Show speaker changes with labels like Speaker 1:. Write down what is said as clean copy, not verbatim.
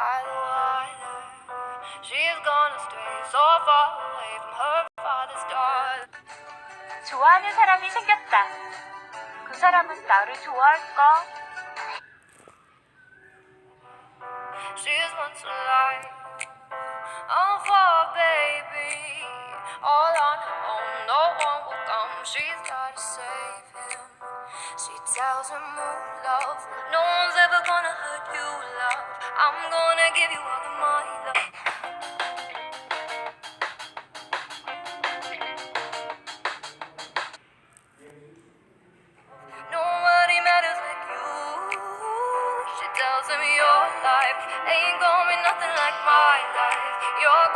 Speaker 1: by the water. She's gonna stay so far away from her father's daughter.
Speaker 2: 좋아하는 사람이 생겼다. 그 사람은 나를 좋아할까?
Speaker 1: She's once alive. I'm for a baby, all on her own, no one will come. She's gotta save him. She tells him, "Move, love. No one's ever gonna hurt you, love. I'm gonna give you all of my love." Nobody matters like you. She tells him, "Your life ain't gonna be nothing like my life. You're